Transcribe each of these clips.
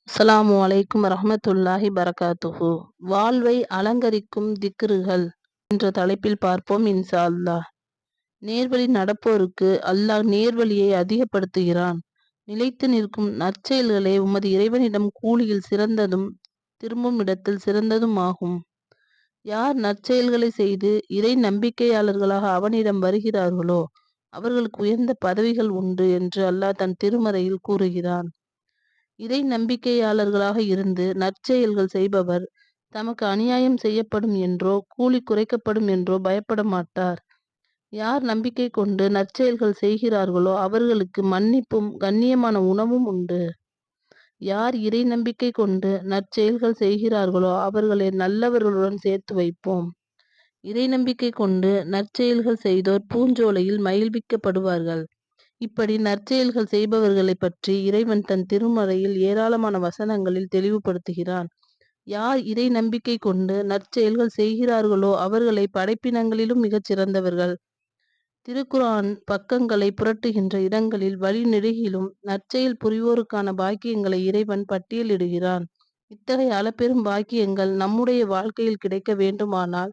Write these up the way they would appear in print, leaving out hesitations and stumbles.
அஸ்ஸலாமு அலைக்கும் வரஹ்மத்துல்லாஹி பரகாத்துஹு. வாழ்வை அலங்கரிக்கும் திக்ருகள் என்ற தலைப்பில் பார்ப்போம் இன்ஷா அல்லாஹ். நேர்வழி நடப்போருக்கு அல்லாஹ் நேர்வழியை அதிகப்படுத்துகிறான். நிலைத்து நிற்கும் நற்செயல்களே உமது இறைவனிடம் கூலியில் சிறந்ததும் திரும்பும் இடத்தில் சிறந்ததுமாகும். யார் நற்செயல்களை செய்து இறை நம்பிக்கையாளர்களாக அவனிடம் வருகிறார்களோ அவர்களுக்கு உயர்ந்த பதவிகள் உண்டு என்று அல்லாஹ் தன் திருமறையில் கூறுகிறான். இறை நம்பிக்கையாளர்களாக இருந்து நற்செயல்கள் செய்பவர் தமக்கு அநியாயம் செய்யப்படும் என்றோ கூலி குறைக்கப்படும் என்றோ பயப்பட மாட்டார். யார் நம்பிக்கை கொண்டு நற்செயல்கள் செய்கிறார்களோ அவர்களுக்கு மன்னிப்பும் கண்ணியமான உணவும் உண்டு. யார் இறை நம்பிக்கை கொண்டு நற்செயல்கள் செய்கிறார்களோ அவர்களை நல்லவர்களுடன் சேர்த்து வைப்போம். இறை நம்பிக்கை கொண்டு நற்செயல்கள் செய்தோர் பூஞ்சோலையில் மகிழ்விக்கப்படுவார்கள். இப்படி நற்செயல்கள் செய்பவர்களை பற்றி இறைவன் தன் திருமறையில் ஏராளமான வசனங்களில் தெளிவுபடுத்துகிறான். யார் இறை நம்பிக்கை கொண்டு நற்செயல்கள் செய்கிறார்களோ அவர்களை படைப்பினங்களிலும் மிகச் சிறந்தவர்கள். திருக்குர்ஆன் பக்கங்களை புரட்டுகின்ற இடங்களில் வழி நெடுகிலும் நற்செயல் புரிவோருக்கான பாக்கியங்களை இறைவன் பட்டியலிடுகிறான். இத்தகைய அளப்பெரும் பாக்கியங்கள் நம்முடைய வாழ்க்கையில் கிடைக்க வேண்டுமானால்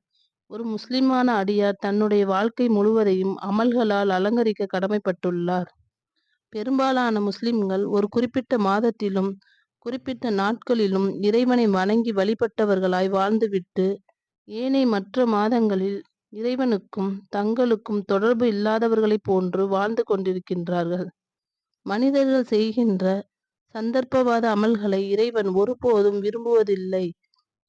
ஒரு முஸ்லிமான அடியார் தன்னுடைய வாழ்க்கை முழுவதையும் அமல்களால் அலங்கரிக்க கடமைப்பட்டுள்ளார். பெரும்பாலான முஸ்லிம்கள் ஒரு குறிப்பிட்ட மாதத்திலும் குறிப்பிட்ட நாட்களிலும் இறைவனை வணங்கி வழிபட்டவர்களாய் வாழ்ந்துவிட்டு ஏனைய மற்ற மாதங்களில் இறைவனுக்கும் தங்களுக்கும் தொடர்பு இல்லாதவர்களைப் போன்று வாழ்ந்து கொண்டிருக்கின்றார்கள். மனிதர்கள் செய்கின்ற சந்தர்ப்பவாத அமல்களை இறைவன் ஒருபோதும் விரும்புவதில்லை.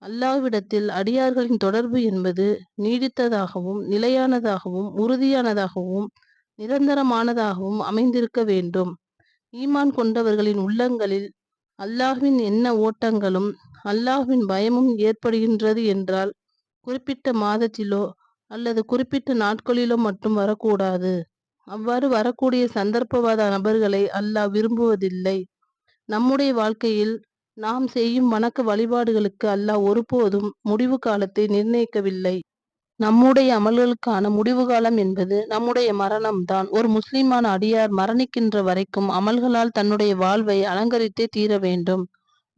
அல்லாஹ்விடத்தில் அடியார்களின் தொடர்பு என்பது நீடித்ததாகவும் நிலையானதாகவும் உறுதியானதாகவும் நிரந்தரமானதாகவும் அமைந்திருக்க வேண்டும். ஈமான் கொண்டவர்களின் உள்ளங்களில் அல்லாஹ்வின் எண்ண ஓட்டங்களும் அல்லாஹ்வின் பயமும் ஏற்படுகின்றது என்றால் குறிப்பிட்ட மாதத்திலோ அல்லது குறிப்பிட்ட நாட்களிலோ மட்டும் வரக்கூடாது. அவ்வாறு வரக்கூடிய சந்தர்ப்பவாத நபர்களை அல்லாஹ் விரும்புவதில்லை. நம்முடைய வாழ்க்கையில் நாம் செய்யும் வணக்க வழிபாடுகளுக்கு அல்லாஹ் ஒருபோதும் முடிவு காலத்தை நிர்ணயிக்கவில்லை. நம்முடைய அமல்களுக்கான முடிவு காலம் என்பது நம்முடைய மரணம்தான். ஒரு முஸ்லிமான அடியார் மரணிக்கின்ற வரைக்கும் அமல்களால் தன்னுடைய வாழ்வை அலங்கரித்தே தீர வேண்டும்.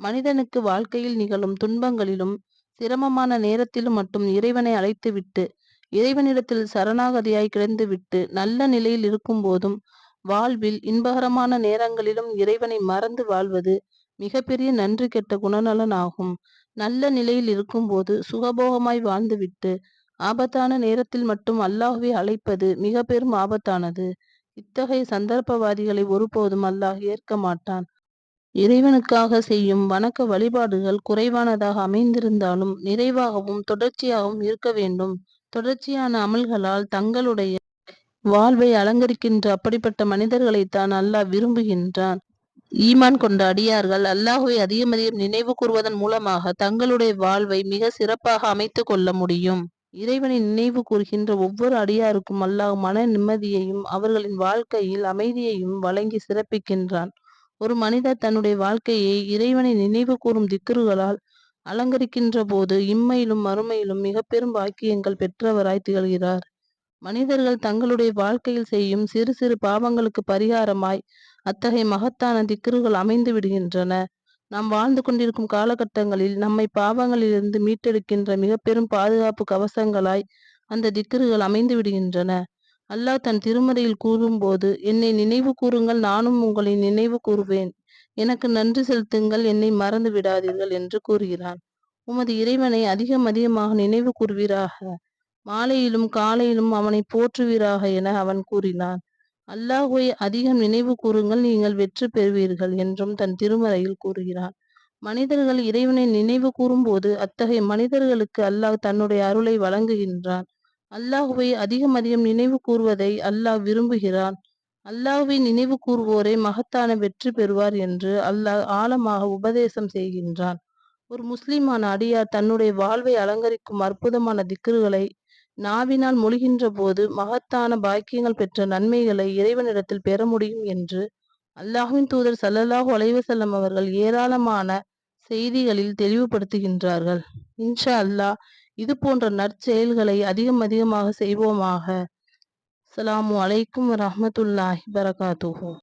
மனிதனுக்கு வாழ்க்கையில் நிகழும் துன்பங்களிலும் சிரமமான நேரத்திலும் மட்டும் இறைவனை அழைத்துவிட்டு இறைவனிடத்தில் சரணாகதியாய் கிடந்துவிட்டு நல்ல நிலையில் இருக்கும் போதும் வாழ்வில் இன்பகரமான நேரங்களிலும் இறைவனை மறந்து வாழ்வது மிகப்பெரிய நன்றி கெட்ட குணநலன் ஆகும். நல்ல நிலையில் இருக்கும்போது சுகபோகமாய் வாழ்ந்துவிட்டு ஆபத்தான நேரத்தில் மட்டும் அல்லாஹ்வை அழைப்பது மிக பெரும் ஆபத்தானது. இத்தகைய சந்தர்ப்பவாதிகளை ஒருபோதும் அல்லாஹ் ஏற்க மாட்டான். இறைவனுக்காக செய்யும் வணக்க வழிபாடுகள் குறைவானதாக அமைந்திருந்தாலும் நிறைவாகவும் தொடர்ச்சியாகவும் இருக்க வேண்டும். தொடர்ச்சியான அமல்களால் தங்களுடைய வாழ்வை அலங்கரிக்கின்ற அப்படிப்பட்ட மனிதர்களைத்தான் அல்லாஹ் விரும்புகின்றான். ஈமான் கொண்ட அடியார்கள் அல்லாஹ்வை அதிகம் நினைவு கூறுவதன் மூலமாக தங்களுடைய வாழ்வை மிக சிறப்பாக அமைத்து கொள்ள முடியும். இறைவனை நினைவு கூறுகின்ற ஒவ்வொரு அடியாருக்கும் அல்லாஹ் மன நிம்மதியையும் அவர்களின் வாழ்க்கையில் அமைதியையும் வழங்கி சிறப்பிக்கின்றான். ஒரு மனிதர் தன்னுடைய வாழ்க்கையை இறைவனை நினைவு கூறும் திக்ருகளால் அலங்கரிக்கின்ற போது இம்மையிலும் மறுமையிலும் மிக பெரும் பாக்கியங்கள் பெற்றவராய் திகழ்கிறார். மனிதர்கள் தங்களுடைய வாழ்க்கையில் செய்யும் சிறு சிறு பாவங்களுக்கு பரிகாரமாய் அத்தகைய மகத்தான திக்ருகள் அமைந்து விடுகின்றன. நாம் வாழ்ந்து கொண்டிருக்கும் காலகட்டங்களில் நம்மை பாவங்களிலிருந்து மீட்டெடுக்கின்ற மிக பெரும் பாதுகாப்பு கவசங்களாய் அந்த திக்ருகள் அமைந்து விடுகின்றன. அல்லாஹ் தன் திருமறையில் கூறும்போது, என்னை நினைவு கூறுங்கள், நானும் உங்களை நினைவு கூறுவேன். எனக்கு நன்றி செலுத்துங்கள், என்னை மறந்து விடாதீர்கள் என்று கூறுகிறான். உமது இறைவனை அதிகமாக நினைவு கூறுவீராக, மாலையிலும் காலையிலும் அவனை போற்றுவீராக என அவன் கூறினான். அல்லாஹ்வை அதிகம் நினைவு கூறுங்கள், நீங்கள் வெற்றி பெறுவீர்கள் என்றும் தன் திருமறையில் கூறுகிறான். மனிதர்கள் இறைவனை நினைவு கூறும்போது அத்தகைய மனிதர்களுக்கு அல்லாஹ் தன்னுடைய அருளை வழங்குகின்றான். அல்லாஹ்வை அதிகம் நினைவு கூறுவதை அல்லாஹ் விரும்புகிறான். அல்லாஹ்வை நினைவு கூறுவோரே மகத்தான வெற்றி பெறுவார் என்று அல்லாஹ் ஆழமாக உபதேசம் செய்கின்றான். ஒரு முஸ்லிமான அடியார் தன்னுடைய வாழ்வை அலங்கரிக்கும் அற்புதமான திக்ருகளை நாவினால் மொழிகின்ற போது மகத்தான பாக்கியங்கள் பெற்ற நன்மைகளை இறைவனிடத்தில் பெற முடியும் என்று அல்லாஹ்வின் தூதர் ஸல்லல்லாஹு அலைஹி வஸல்லம் அவர்கள் ஏராளமான செய்திகளில் தெளிவுபடுத்துகின்றார்கள். இன்ஷா அல்லாஹ் இது போன்ற நற்செயல்களை அதிகமாக செய்வோமாக. அஸ்ஸலாமு அலைக்கும் வரஹ்மத்துல்லாஹி பரகாத்துஹு.